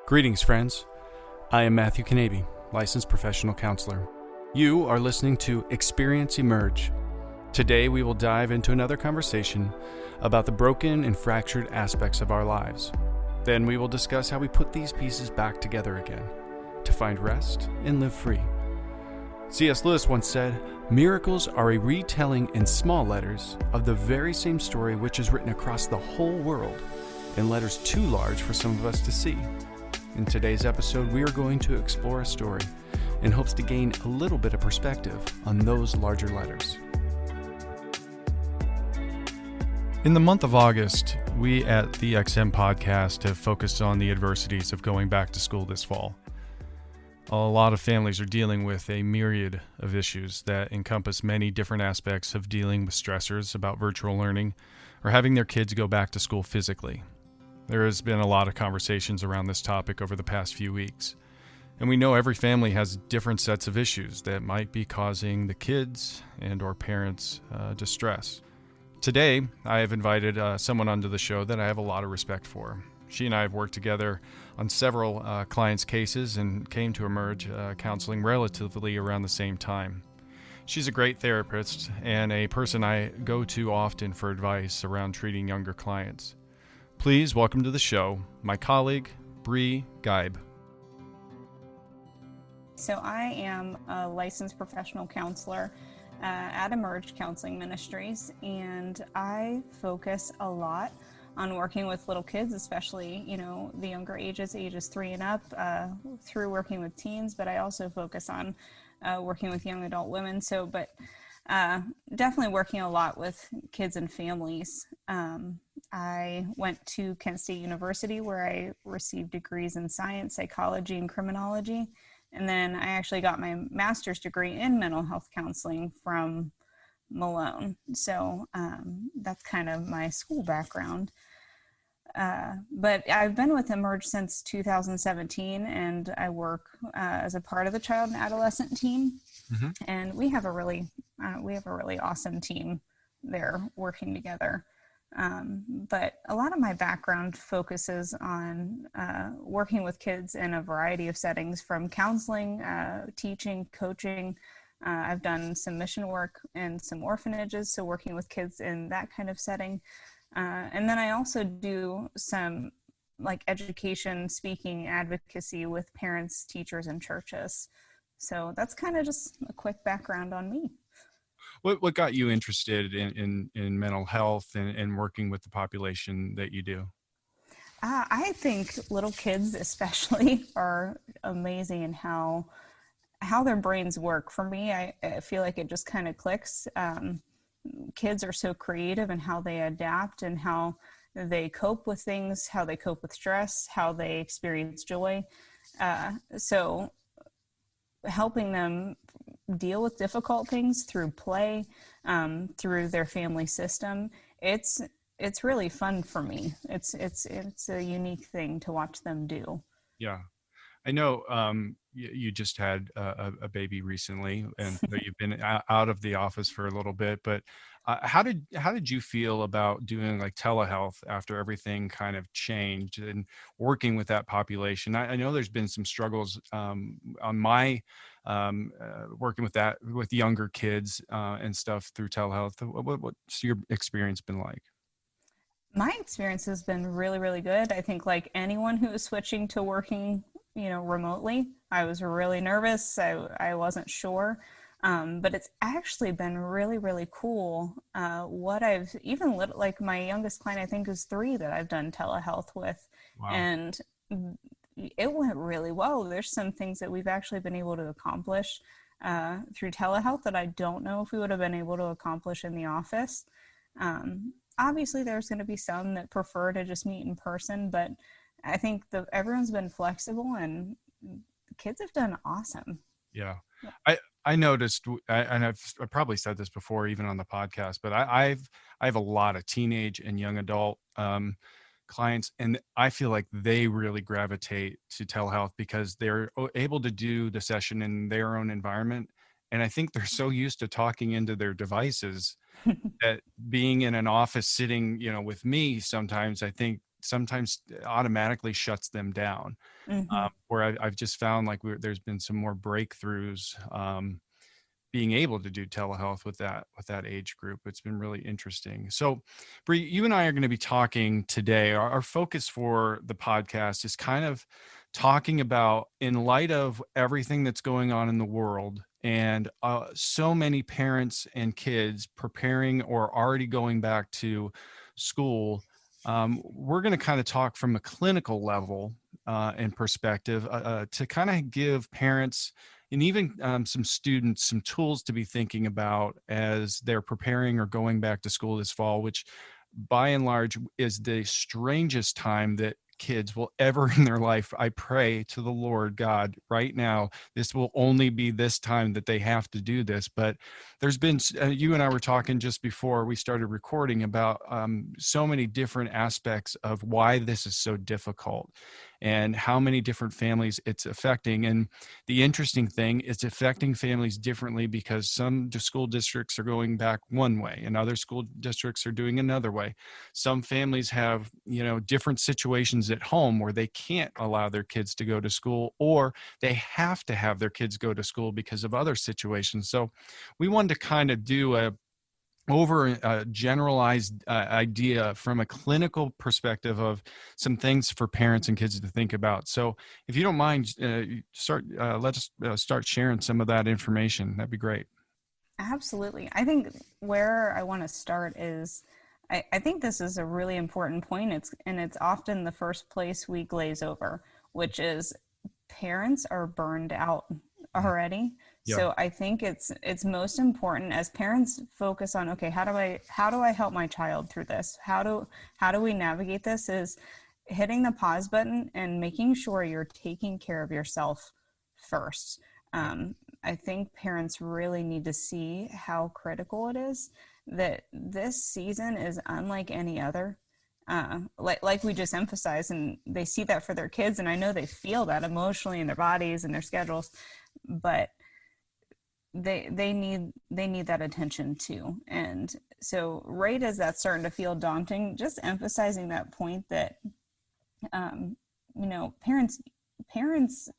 Greetings, friends. I am Matthew Knabe, licensed professional counselor. You are listening to Experience Emerge. Today, we will dive into another conversation about the broken and fractured aspects of our lives. Then we will discuss how we put these pieces back together again to find rest and live free. C.S. Lewis once said, "Miracles are a retelling in small letters of the very same story which is written across the whole world in letters too large for some of us to see." In today's episode, we are going to explore a story in hopes to gain a little bit of perspective on those larger letters. In the month of August, we at the ExEm podcast have focused on the adversities of going back to school this fall. A lot of families are dealing with a myriad of issues that encompass many different aspects of dealing with stressors about virtual learning or having their kids go back to school physically. There has been a lot of conversations around this topic over the past few weeks, and we know every family has different sets of issues that might be causing the kids and or parents distress. Today, I have invited someone onto the show that I have a lot of respect for. She and I have worked together on several clients' cases and came to emerge counseling relatively around the same time. She's a great therapist and a person I go to often for advice around treating younger clients. Please welcome to the show my colleague, Geib. So I am a licensed professional counselor at Emerge Counseling Ministries, and I focus a lot on working with little kids, especially, the younger ages 3 and up, through working with teens, but I also focus on working with young adult women. Definitely working a lot with kids and families. I went to Kent State University where I received degrees in science, psychology, and criminology. And then I actually got my master's degree in mental health counseling from Malone. So that's kind of my school background. But I've been with Emerge since 2017, and I work as a part of the child and adolescent team. Mm-hmm. And we have a really awesome team there working together. But a lot of my background focuses on working with kids in a variety of settings, from counseling, teaching, coaching. I've done some mission work in some orphanages, so working with kids in that kind of setting. And then I also do some education, speaking, advocacy with parents, teachers, and churches. So that's kind of just a quick background on me. What got you interested in mental health and working with the population that you do? I think little kids especially are amazing in how their brains work. For me, I feel like it just kind of clicks. Kids are so creative in how they adapt and how they cope with things, how they cope with stress, how they experience joy. So helping them deal with difficult things through play, through their family system, it's really fun for me. It's a unique thing to watch them do. Yeah, I know. You just had a baby recently, and so you've been out of the office for a little bit. But how did you feel about doing telehealth after everything kind of changed and working with that population? I know there's been some struggles on my working with younger kids and stuff through telehealth. What's your experience been like? My experience has been really, really good. I think like anyone who is switching to working remotely, I was really nervous. I wasn't sure. But it's actually been really, really cool. What I've even my youngest client, I think, is 3 that I've done telehealth with. Wow. And it went really well. There's some things that we've actually been able to accomplish through telehealth that I don't know if we would have been able to accomplish in the office. Obviously, there's going to be some that prefer to just meet in person, but I think everyone's been flexible, and kids have done awesome. Yeah. I noticed, and I've probably said this before, even on the podcast, but I have a lot of teenage and young adult clients, and I feel like they really gravitate to telehealth because they're able to do the session in their own environment. And I think they're so used to talking into their devices that being in an office sitting, with me, sometimes I think sometimes automatically shuts them down. Mm-hmm. Where I've just found like there's been some more breakthroughs, being able to do telehealth with that age group. It's been really interesting. So, Bree, you and I are going to be talking today. Our focus for the podcast is kind of talking about, in light of everything that's going on in the world, and so many parents and kids preparing or already going back to school. We're going to kind of talk from a clinical level and perspective to kind of give parents and even some students some tools to be thinking about as they're preparing or going back to school this fall, which by and large is the strangest time that kids will ever in their life. I pray to the Lord God right now, this will only be this time that they have to do this. But there's been, you and I were talking just before we started recording about so many different aspects of why this is so difficult and how many different families it's affecting. And the interesting thing, it's affecting families differently because some school districts are going back one way and other school districts are doing another way. Some families have, different situations at home where they can't allow their kids to go to school, or they have to have their kids go to school because of other situations. So we wanted to kind of do a generalized idea from a clinical perspective of some things for parents and kids to think about. So if you don't mind, let's start sharing some of that information. That'd be great. Absolutely. I think where I want to start is I think this is a really important point. It's often the first place we glaze over, which is parents are burned out already. Yeah. So I think it's most important as parents focus on, okay, how do I help my child through this? How do we navigate this, is hitting the pause button and making sure you're taking care of yourself first. I think parents really need to see how critical it is that this season is unlike any other. Like we just emphasized, and they see that for their kids, and I know they feel that emotionally in their bodies and their schedules, but they need that attention too. And so right as that's starting to feel daunting, just emphasizing that point that parents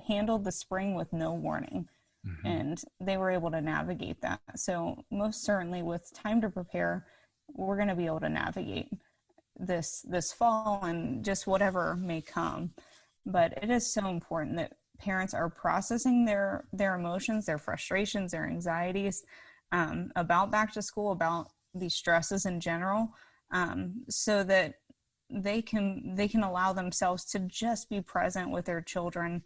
handled the spring with no warning. Mm-hmm. And they were able to navigate that. So most certainly with time to prepare, we're going to be able to navigate this fall and just whatever may come. But it is so important that parents are processing their emotions, their frustrations, their anxieties about back to school, about these stresses in general, so that they can allow themselves to just be present with their children,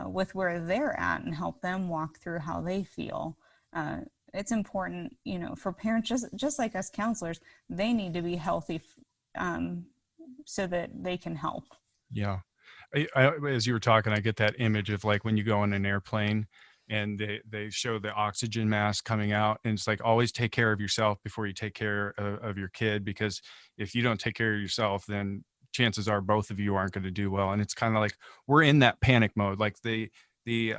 with where they're at, and help them walk through how they feel. It's important, for parents, just like us counselors, they need to be healthy so that they can help. Yeah. As you were talking, I get that image of like when you go on an airplane and they show the oxygen mask coming out, and it's like, always take care of yourself before you take care of your kid, because if you don't take care of yourself, then chances are both of you aren't going to do well. And it's kind of like we're in that panic mode. Like the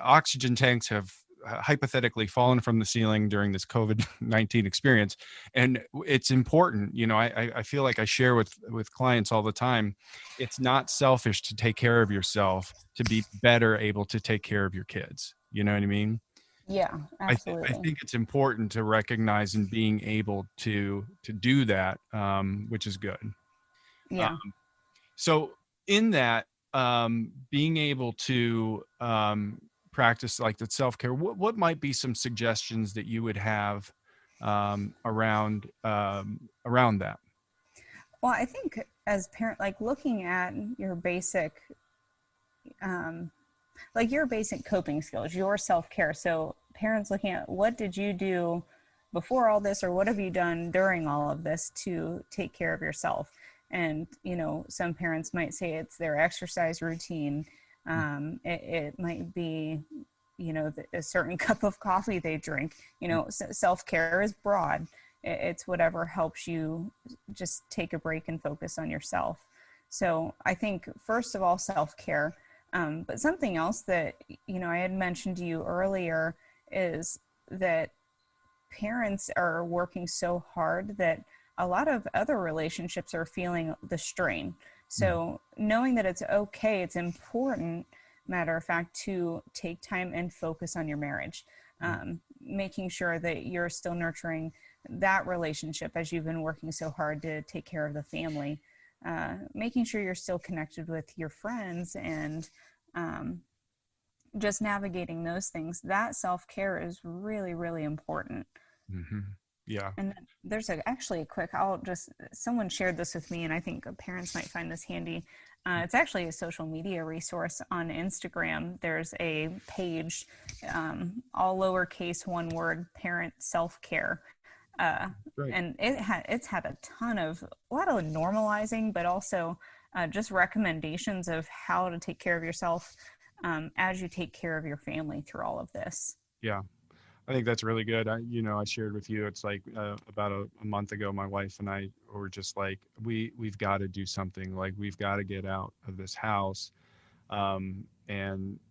oxygen tanks have hypothetically fallen from the ceiling during this COVID-19 experience. And it's important, I feel like I share with clients all the time, it's not selfish to take care of yourself to be better able to take care of your kids. You know what I mean? Yeah, absolutely. I think it's important to recognize and being able to do that, which is good. Yeah. So in that, being able to practice like the self-care, what might be some suggestions that you would have around that? Well, I think as parent, like looking at your basic coping skills, your self-care. So parents looking at, what did you do before all this, or what have you done during all of this to take care of yourself? And, some parents might say it's their exercise routine. It might be, a certain cup of coffee they drink. Self-care is broad. It's whatever helps you just take a break and focus on yourself. So I think, first of all, self-care. But something else that, I had mentioned to you earlier is that parents are working so hard that a lot of other relationships are feeling the strain. So knowing that it's okay, it's important, matter of fact, to take time and focus on your marriage, making sure that you're still nurturing that relationship as you've been working so hard to take care of the family, making sure you're still connected with your friends, and just navigating those things. That self-care is really, really important. Mm-hmm. Yeah. And there's actually a quick, someone shared this with me, and I think parents might find this handy. It's actually a social media resource on Instagram. There's a page, all lowercase, one word, parent self-care. Right. And it's had a lot of normalizing, but also just recommendations of how to take care of yourself as you take care of your family through all of this. Yeah. I think that's really good. I shared with you, it's like about a month ago, my wife and I were just like, we've got to do something. Like, we've got to get out of this house. And,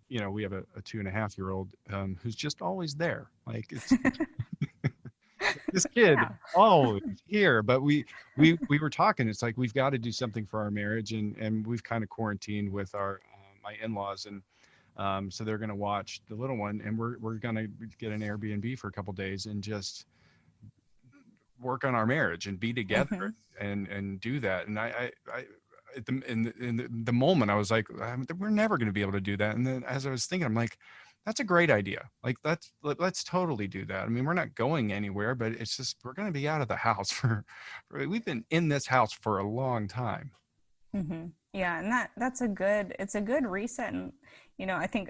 we have a 2.5-year-old who's just always there. Like, it's this kid Yeah. always here. But we were talking, it's like, we've got to do something for our marriage. And we've kind of quarantined with our my in-laws, and so they're going to watch the little one, and we're going to get an Airbnb for a couple of days and just work on our marriage and be together and do that. And I in the moment, I was like, we're never going to be able to do that. And then as I was thinking, I'm like, that's a great idea. Like, let's totally do that. I mean, we're not going anywhere, but it's just, we're going to be out of the house we've been in this house for a long time. Yeah, and it's a good reset. And I think,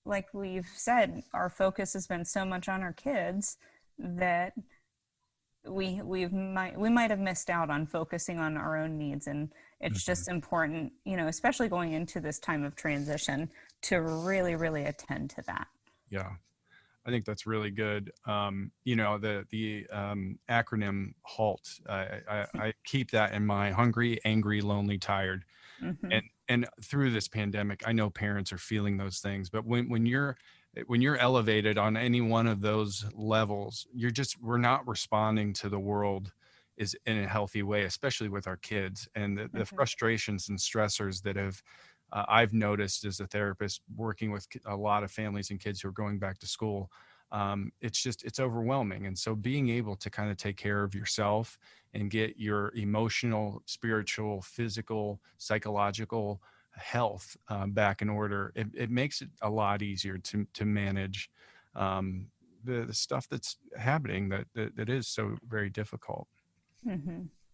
like we've said, our focus has been so much on our kids that we might have missed out on focusing on our own needs. And it's just important, especially going into this time of transition, to really, really attend to that. Yeah. I think that's really good. The acronym HALT, I keep that in mind: hungry, angry, lonely, tired. And through this pandemic, I know parents are feeling those things, but when you're elevated on any one of those levels, we're not responding to the world is in a healthy way, especially with our kids. And the frustrations and stressors that I've noticed as a therapist working with a lot of families and kids who are going back to school, it's overwhelming. And so being able to kind of take care of yourself and get your emotional, spiritual, physical, psychological health back in order, it makes it a lot easier to manage the stuff that's happening that is so very difficult.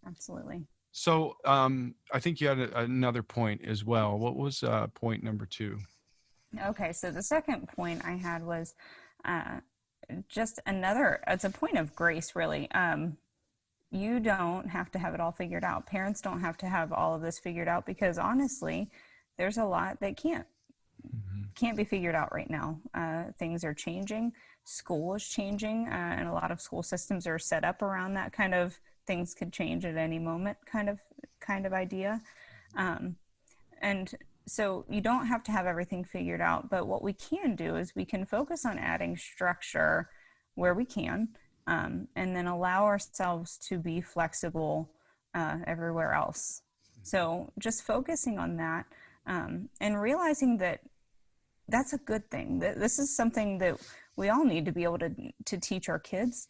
Absolutely. So I think you had another point as well. What was point number 2? Okay, so the second point I had was it's a point of grace, really. You don't have to have it all figured out. Parents don't have to have all of this figured out, because honestly, there's a lot that can't be figured out right now. Things are changing. School is changing, and a lot of school systems are set up around that kind of things could change at any moment kind of idea. And so you don't have to have everything figured out, but what we can do is we can focus on adding structure where we can, and then allow ourselves to be flexible everywhere else. So just focusing on that, and realizing that that's a good thing. This is something that we all need to be able to teach our kids.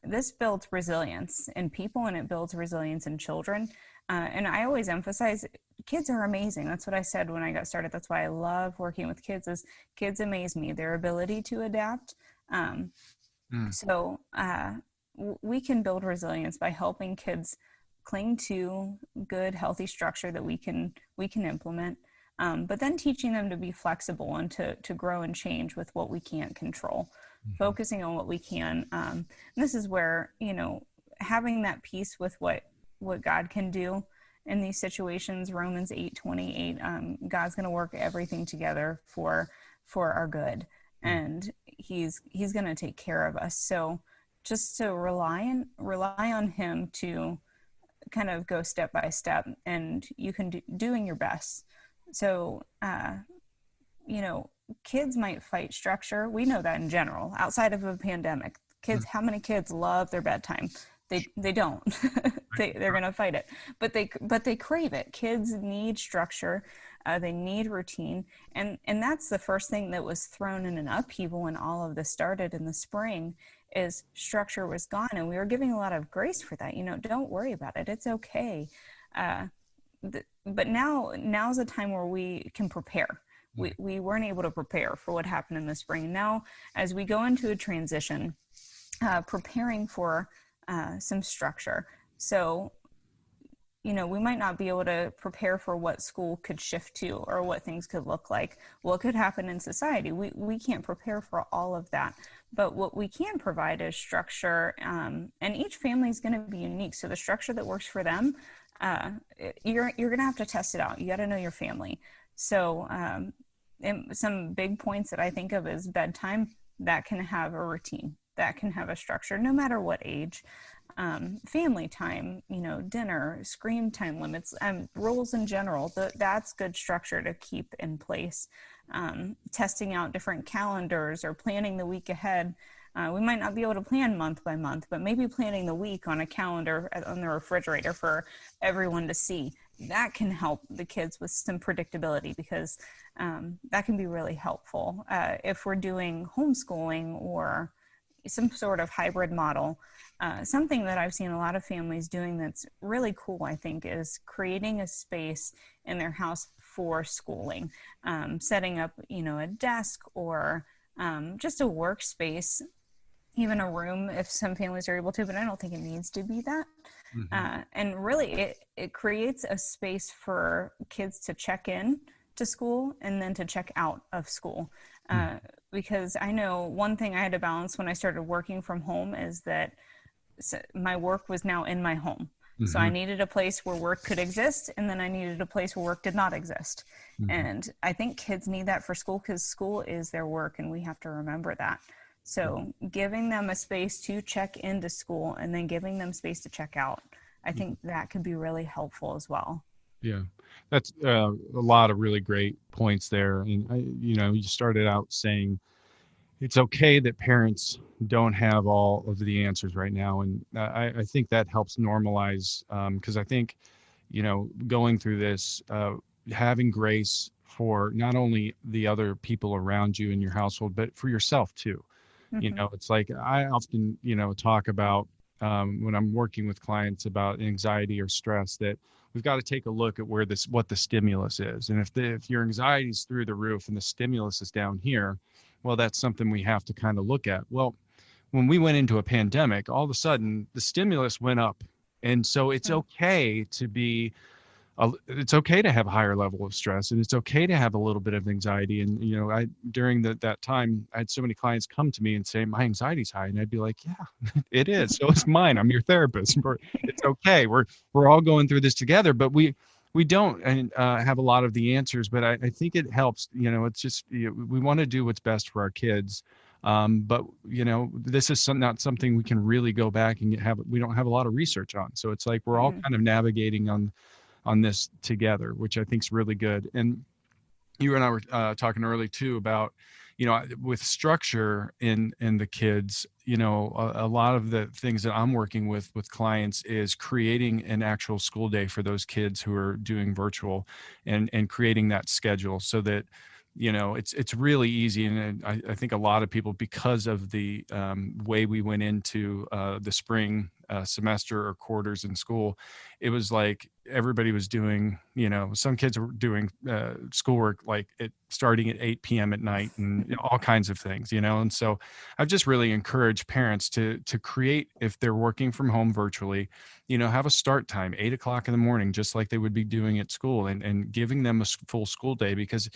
This builds resilience in people, and it builds resilience in children. And I always emphasize, kids are amazing. That's what I said when I got started. That's why I love working with kids, is kids amaze me, their ability to adapt. So we can build resilience by helping kids cling to good, healthy structure that we can implement, but then teaching them to be flexible and to grow and change with what we can't control, focusing on what we can. And this is where, having that peace with what God can do in these situations. Romans 8:28, God's going to work everything together for our good, and he's going to take care of us. So just to rely on him to kind of go step by step, and you can doing your best. So kids might fight structure. We know that in general, outside of a pandemic. Kids, how many kids love their bedtime? They don't. they're going to fight it, but they crave it. Kids need structure. They need routine. And that's the first thing that was thrown in an upheaval when all of this started in the spring, is structure was gone. And we were giving a lot of grace for that. Don't worry about it. It's okay. But now's a time where we can prepare. We weren't able to prepare for what happened in the spring. Now, as we go into a transition, preparing for some structure. So, we might not be able to prepare for what school could shift to or what things could look like, what could happen in society. We can't prepare for all of that. But what we can provide is structure, and each family is going to be unique. So the structure that works for them, you're going to have to test it out. You got to know your family. So some big points that I think of is bedtime. That can have a routine, that can have a structure, no matter what age. Family time, dinner, screen time limits, rules in general, that's good structure to keep in place. Testing out different calendars or planning the week ahead. We might not be able to plan month by month, but maybe planning the week on a calendar on the refrigerator for everyone to see. That can help the kids with some predictability, because that can be really helpful. If we're doing homeschooling or some sort of hybrid model, something that I've seen a lot of families doing that's really cool, I think, is creating a space in their house for schooling, setting up, a desk or just a workspace, even a room if some families are able to, but I don't think it needs to be that. And really, it creates a space for kids to check in to school and then to check out of school. Because I know one thing I had to balance when I started working from home is that my work was now in my home. So I needed a place where work could exist, and then I needed a place where work did not exist. And I think kids need that for school, because school is their work, and we have to remember that. So giving them a space to check into school and then giving them space to check out, I think that could be really helpful as well. Yeah, that's a lot of really great points there. And you started out saying it's okay that parents don't have all of the answers right now, and I think that helps normalize, because I think going through this, having grace for not only the other people around you in your household, but for yourself too. It's like I often talk about when I'm working with clients about anxiety or stress, that we've got to take a look at what the stimulus is. And if your anxiety is through the roof and the stimulus is down here, well, that's something we have to kind of look at. Well, when we went into a pandemic, all of a sudden the stimulus went up. And so it's okay to be, it's okay to have a higher level of stress, and it's okay to have a little bit of anxiety. And, during that time, I had so many clients come to me and say, my anxiety's high. And I'd be like, yeah, it is. So it's mine. I'm your therapist. It's okay. We're all going through this together, but we don't have a lot of the answers, but I think it helps. It's just, we want to do what's best for our kids. But this is not something we can really go back and we don't have a lot of research on. So it's like, we're all kind of navigating on this together, which I think is really good. And you and I were talking early too about, with structure in the kids, a lot of the things that I'm working with clients is creating an actual school day for those kids who are doing virtual, and creating that schedule so that, it's really easy. And I think a lot of people, because of the way we went into the spring semester or quarters in school, it was like everybody was doing, some kids were doing schoolwork like starting at 8 p.m. at night, and all kinds of things, and so I've just really encouraged parents to create, if they're working from home virtually, have a start time, 8 o'clock in the morning, just like they would be doing at school, and giving them a full school day, because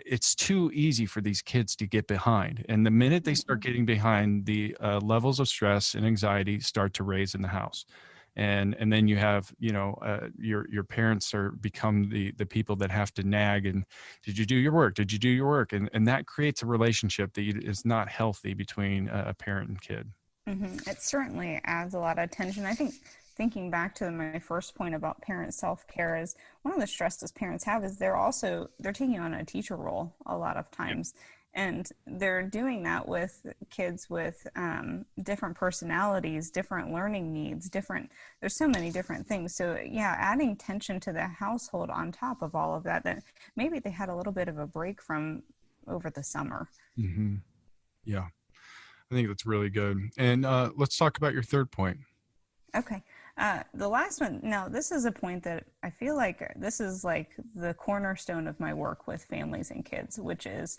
it's too easy for these kids to get behind. And the minute they start getting behind, the levels of stress and anxiety start to raise in the house. And then you have, your parents become the people that have to nag, and did you do your work? Did you do your work? And that creates a relationship that is not healthy between a parent and kid. It certainly adds a lot of tension. I think, thinking back to my first point about parent self-care, is one of the stresses parents have is they're taking on a teacher role a lot of times. And they're doing that with kids with different personalities, different learning needs, there's so many different things. So yeah, adding tension to the household on top of all of that, that maybe they had a little bit of a break from over the summer. Mm-hmm. Yeah, I think that's really good. And let's talk about your third point. Okay. The last one, now this is a point that I feel like this is like the cornerstone of my work with families and kids, which is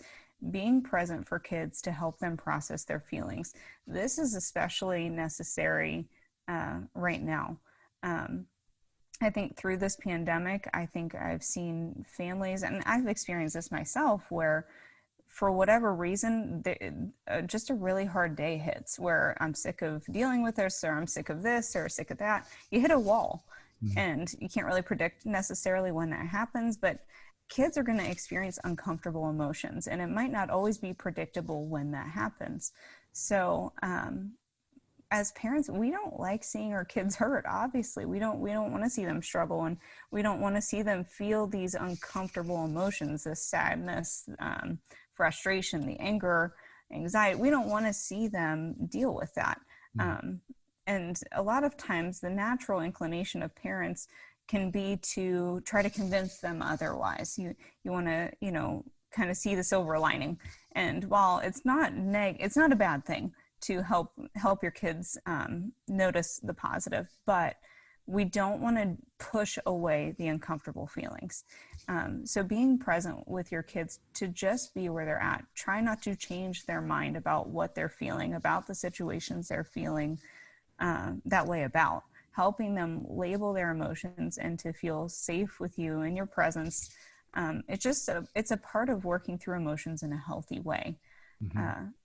being present for kids to help them process their feelings. This is especially necessary right now. Um, I think through this pandemic, I think I've seen families, and I've experienced this myself, where for whatever reason, just a really hard day hits where I'm sick of dealing with this, or I'm sick of this, or sick of that. You hit a wall, and you can't really predict necessarily when that happens, but kids are going to experience uncomfortable emotions, and it might not always be predictable when that happens. So, as parents, we don't like seeing our kids hurt. Obviously, we don't want to see them struggle, and we don't want to see them feel these uncomfortable emotions, this sadness, frustration, the anger, anxiety. We don't want to see them deal with that. And a lot of times, the natural inclination of parents can be to try to convince them otherwise. You want to, kind of see the silver lining. And while it's not a bad thing to help your kids notice the positive, but we don't want to push away the uncomfortable feelings. So being present with your kids to just be where they're at. Try not to change their mind about what they're feeling, about the situations they're feeling that way about. Helping them label their emotions and to feel safe with you and your presence. It's a part of working through emotions in a healthy way.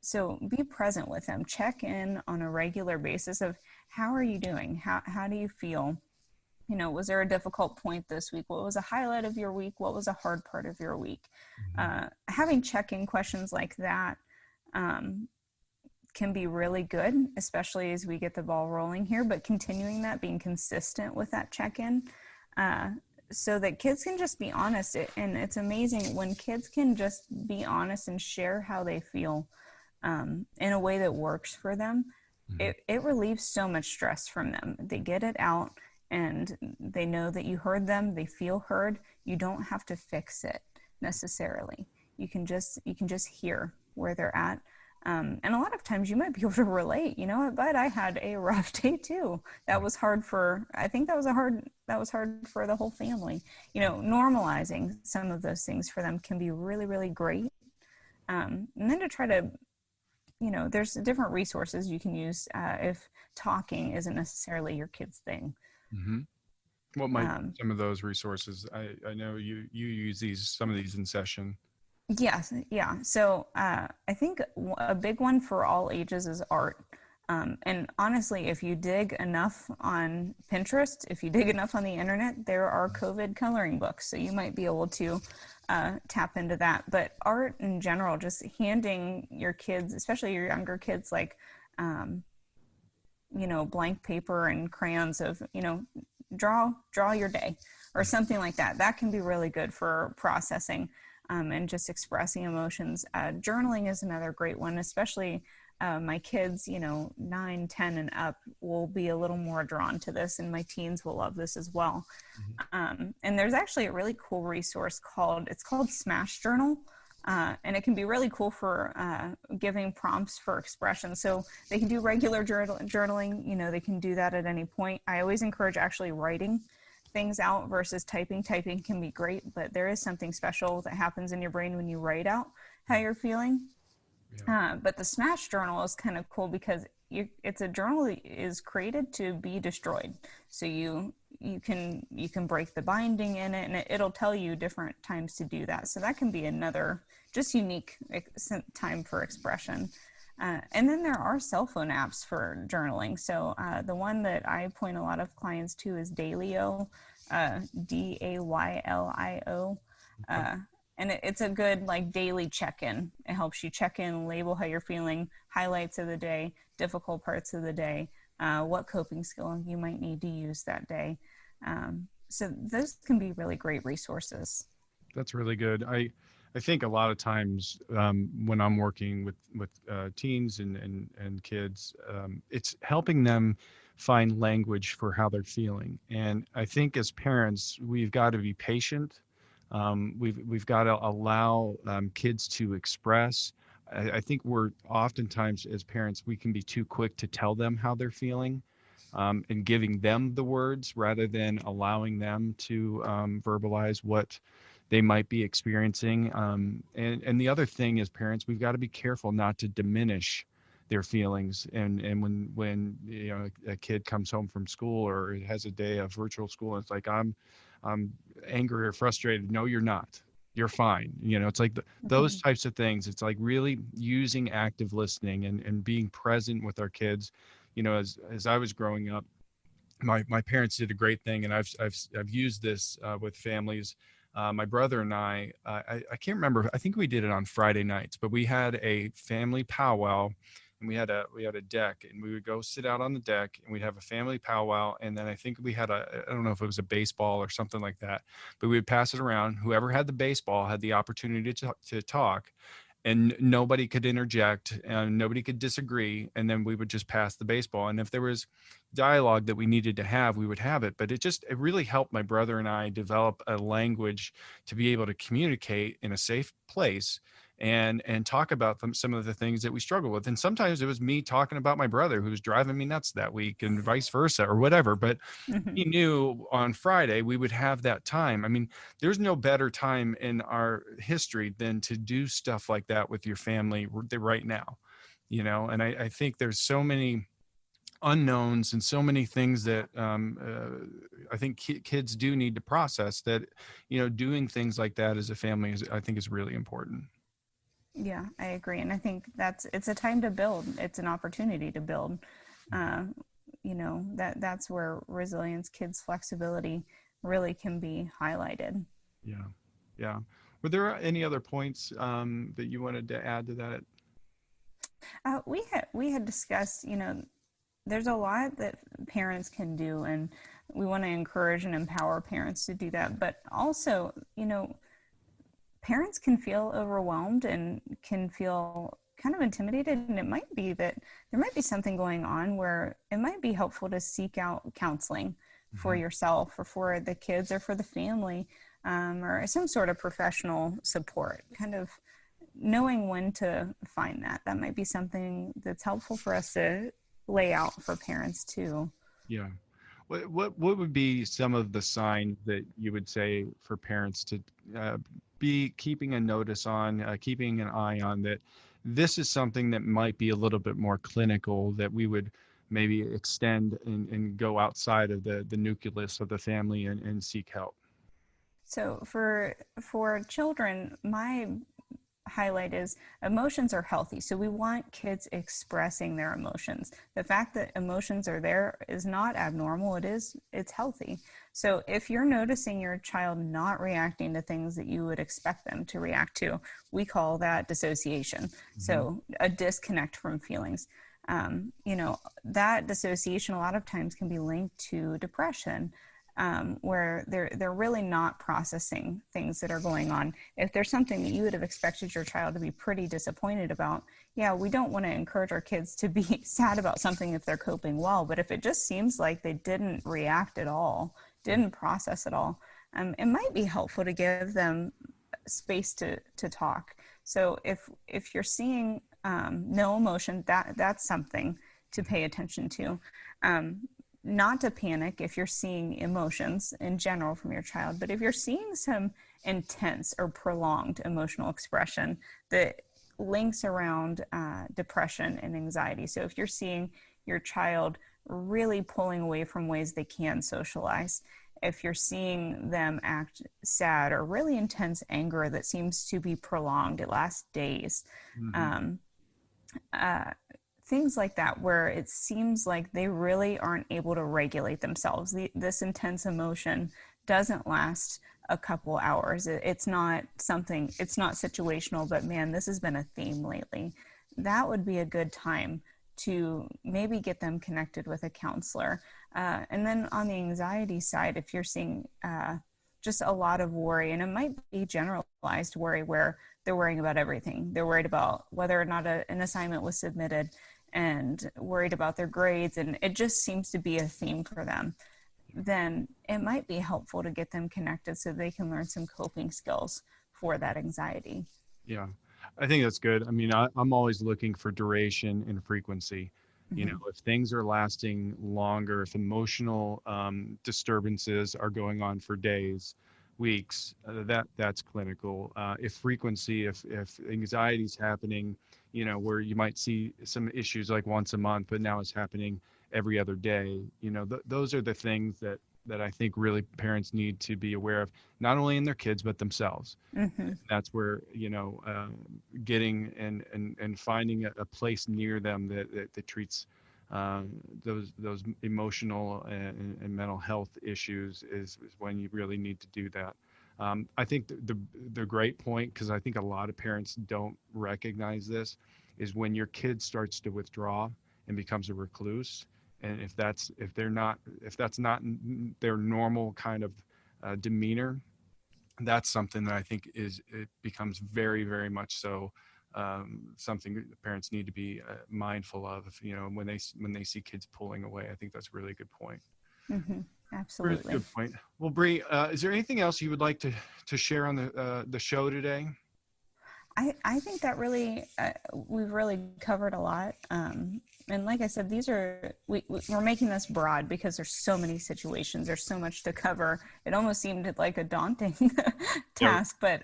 So be present with them. Check in on a regular basis of how are you doing? How do you feel? Was there a difficult point this week? What was a highlight of your week? What was a hard part of your week? Having check-in questions like that can be really good, especially as we get the ball rolling here, but continuing that, being consistent with that check-in, so that kids can just be honest. And it's amazing when kids can just be honest and share how they feel in a way that works for them. It relieves so much stress from them. They get it out and they know that you heard them, they feel heard. You don't have to fix it necessarily. You can just hear where they're at. And a lot of times you might be able to relate, but I had a rough day too. That was hard that was hard for the whole family. Normalizing some of those things for them can be really, really great. And then to try to, there's different resources you can use if talking isn't necessarily your kid's thing. What might some of those resources? I know you use some of these in session. Yes, yeah. So I think a big one for all ages is art. And honestly, if you dig enough on Pinterest, if you dig enough on the internet, there are COVID coloring books. So you might be able to tap into that. But art in general, just handing your kids, especially your younger kids, like, blank paper and crayons of, draw your day or something like that. That can be really good for processing. And just expressing emotions. Journaling is another great one, especially my kids, 9, 10 and up will be a little more drawn to this, and my teens will love this as well. And there's actually a really cool resource called Smash Journal. And it can be really cool for giving prompts for expression. So they can do regular journaling, they can do that at any point. I always encourage actually writing things out versus typing. Typing can be great, but there is something special that happens in your brain when you write out how you're feeling. But the Smash Journal is kind of cool because it's a journal that is created to be destroyed. So you can break the binding in it, and it'll tell you different times to do that. So that can be another just unique time for expression. And then there are cell phone apps for journaling. So the one that I point a lot of clients to is Daylio, Daylio. And it's a good daily check-in. It helps you check in, label how you're feeling, highlights of the day, difficult parts of the day, what coping skill you might need to use that day. So those can be really great resources. That's really good. I think a lot of times when I'm working with teens and kids, it's helping them find language for how they're feeling. And I think as parents, we've got to be patient. We've got to allow kids to express. I think we're oftentimes as parents we can be too quick to tell them how they're feeling. And giving them the words rather than allowing them to verbalize what they might be experiencing. And the other thing as parents, we've got to be careful not to diminish their feelings. And when you know a kid comes home from school or has a day of virtual school, and it's like I'm angry or frustrated. No, you're not. You're fine. You know, it's like Mm-hmm. those types of things. It's like really using active listening and being present with our kids. You know, as I was growing up, my parents did a great thing, and I've used this with families. My brother and I can't remember. I think we did it on Friday nights, but we had a family powwow, and we had a deck, and we would go sit out on the deck, and we'd have a family powwow, and then I think we had I don't know if it was a baseball or something like that, but we would pass it around. Whoever had the baseball had the opportunity to talk, and nobody could interject and nobody could disagree, and then we would just pass the baseball, and if there was dialogue that we needed to have, we would have it. But it really helped my brother and I develop a language to be able to communicate in a safe place and talk about some of the things that we struggle with. And sometimes it was me talking about my brother who was driving me nuts that week and vice versa or whatever. But Mm-hmm. he knew on Friday we would have that time. I mean, there's no better time in our history than to do stuff like that with your family right now, you know. And I think there's so many unknowns and so many things that I think kids do need to process, that you know, doing things like that as a family is, I think, is really important. Yeah, I agree. And I think it's a time to build. It's an opportunity to build. Uh, that's where resilience, kids' flexibility really can be highlighted. Yeah, yeah. Were there any other points that you wanted to add to that? We had discussed, there's a lot that parents can do, and we want to encourage and empower parents to do that. But also, parents can feel overwhelmed and can feel kind of intimidated, and it might be that there might be something going on where it might be helpful to seek out counseling for Mhm. yourself or for the kids or for the family, or some sort of professional support. Kind of knowing when to find that might be something that's helpful for us to lay out for parents too. Yeah. What would be some of the signs that you would say for parents to uh, be keeping a notice on, keeping an eye on, that this is something that might be a little bit more clinical, that we would maybe extend and go outside of the nucleus of the family and seek help? So for children, my highlight is emotions are healthy. So we want kids expressing their emotions. The fact that emotions are there is not abnormal. It's healthy. So if you're noticing your child not reacting to things that you would expect them to react to, we call that dissociation. Hmm. So a disconnect from feelings. That dissociation a lot of times can be linked to depression, where they're really not processing things that are going on. If there's something that you would have expected your child to be pretty disappointed about, yeah, we don't want to encourage our kids to be sad about something if they're coping well. But if it just seems like they didn't react at all, didn't process at all, it might be helpful to give them space to talk. So if you're seeing no emotion, that's something to pay attention to. Not to panic if you're seeing emotions in general from your child, but if you're seeing some intense or prolonged emotional expression that links around depression and anxiety. So if you're seeing your child really pulling away from ways they can socialize, if you're seeing them act sad or really intense anger that seems to be prolonged, it lasts days, Hmm. um, uh, things like that, where it seems like they really aren't able to regulate themselves. This intense emotion doesn't last a couple hours. It's not something, it's not situational, but man, this has been a theme lately. That would be a good time to maybe get them connected with a counselor. And then on the anxiety side, if you're seeing just a lot of worry. And it might be generalized worry where they're worrying about everything. They're worried about whether or not an assignment was submitted and worried about their grades. And it just seems to be a theme for them. Then it might be helpful to get them connected so they can learn some coping skills for that anxiety. Yeah, I think that's good. I mean, I'm always looking for duration and frequency. You know, if things are lasting longer, if emotional disturbances are going on for days, weeks, that's clinical. If frequency, if anxiety is happening, you know, where you might see some issues like once a month, but now it's happening every other day, you know, those are the things that I think really parents need to be aware of, not only in their kids, but themselves. That's where, you know, getting and finding a place near them that treats those emotional and mental health issues is when you really need to do that. I think the great point, because I think a lot of parents don't recognize this, is when your kid starts to withdraw and becomes a recluse. And if that's not their normal kind of demeanor, that's something that I think it becomes very, very much so something parents need to be mindful of. You know, when they see kids pulling away, I think that's a really good point. Absolutely. Good point. Well, Bree, is there anything else you would like to share on the show today? I think that really, we've really covered a lot. And like I said, we're making this broad because there's so many situations, there's so much to cover. It almost seemed like a daunting task, but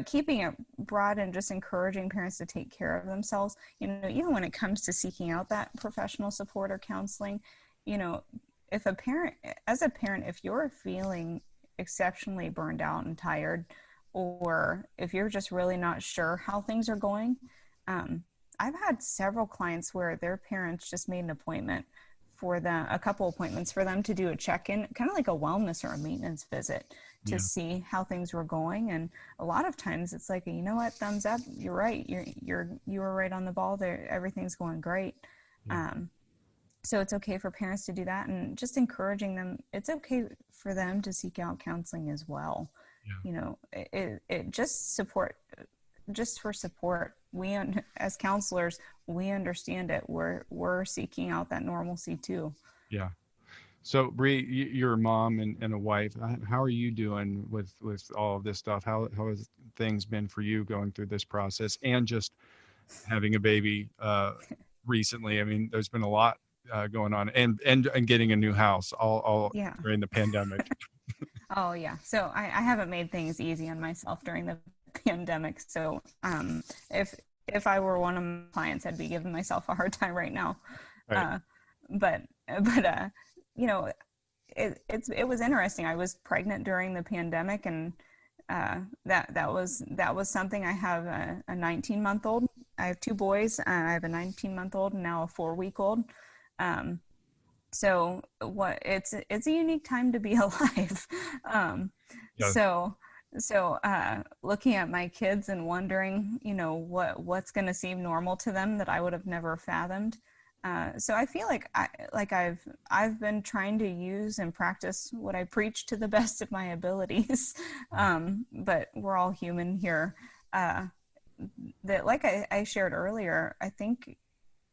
keeping it broad and just encouraging parents to take care of themselves, you know, even when it comes to seeking out that professional support or counseling, you know, as a parent, if you're feeling exceptionally burned out and tired, or if you're just really not sure how things are going, I've had several clients where their parents just made an appointment for them, a couple appointments for them to do a check-in, kind of like a wellness or a maintenance visit to see how things were going. And a lot of times it's like, you know what, thumbs up, you're right. You were right on the ball there. Everything's going great. So it's okay for parents to do that, and just encouraging them. It's okay for them to seek out counseling as well. You know, it just for support. We, as counselors, we understand it. We're seeking out that normalcy too. Yeah. So Bree, you're a mom and a wife. How are you doing with all of this stuff? How has things been for you going through this process and just having a baby recently? I mean, there's been a lot going on, and getting a new house all during the pandemic. Oh yeah. So I haven't made things easy on myself during the pandemic. So if I were one of my clients, I'd be giving myself a hard time right now. Right. But you know, it was interesting. I was pregnant during the pandemic, and that was something. I have a 19-month-old. I have two boys. I have a 19-month-old and now a 4-week-old. So it's a unique time to be alive. So looking at my kids and wondering, you know, what's going to seem normal to them that I would have never fathomed. So I feel like I've been trying to use and practice what I preach to the best of my abilities. But we're all human here. That, like I shared earlier, I think,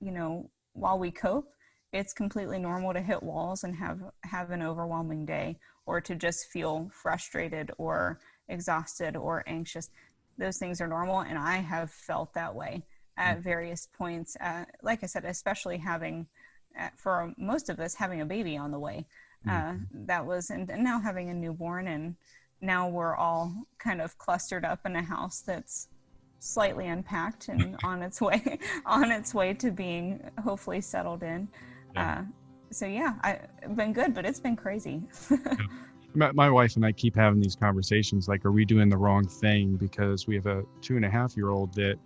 you know, while we cope, it's completely normal to hit walls and have an overwhelming day, or to just feel frustrated or exhausted or anxious. Those things are normal, and I have felt that way at various points. Like I said, especially for most of us, having a baby on the way. That was, and now having a newborn, and now we're all kind of clustered up in a house that's slightly unpacked and on its way to being hopefully settled in. So yeah, I've been good, but it's been crazy. My wife and I keep having these conversations, like, are we doing the wrong thing? Because we have a 2.5-year-old that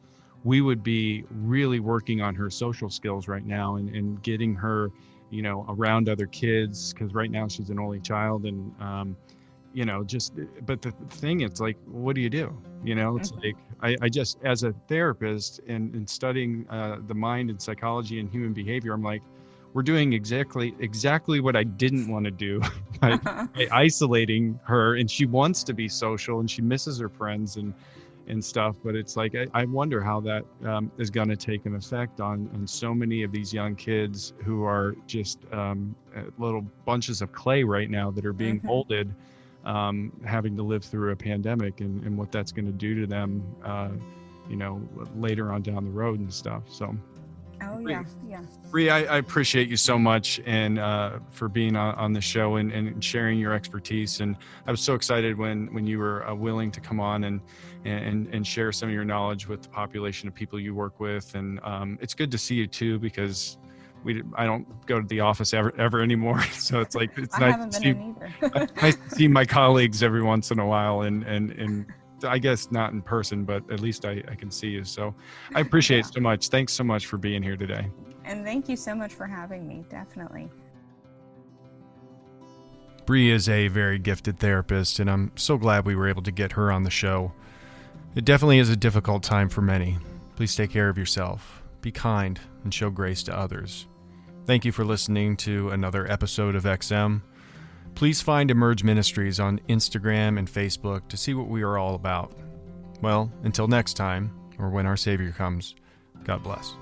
we would be really working on her social skills right now and getting her, you know, around other kids, because right now she's an only child, and you know, but the thing, it's like, what do? You know, it's like, I just, as a therapist and studying the mind and psychology and human behavior, I'm like, we're doing exactly what I didn't want to do by isolating her. And she wants to be social and she misses her friends and stuff. But it's like, I wonder how that is going to take an effect on so many of these young kids who are just little bunches of clay right now that are being molded, having to live through a pandemic, and what that's going to do to them, later on down the road and stuff. So. Oh, yeah. Bree, I appreciate you so much and for being on the show and sharing your expertise. And I was so excited when you were willing to come on and share some of your knowledge with the population of people you work with. And it's good to see you too, because I don't go to the office ever anymore. So it's like, it's nice to see my colleagues every once in a while, and I guess not in person, but at least I can see you. So I appreciate it so much. Thanks so much for being here today. And thank you so much for having me. Definitely. Bree is a very gifted therapist, and I'm so glad we were able to get her on the show. It definitely is a difficult time for many. Please take care of yourself, be kind, and show grace to others. Thank you for listening to another episode of ExEm. Please find Emerge Ministries on Instagram and Facebook to see what we are all about. Well, until next time, or when our Savior comes, God bless.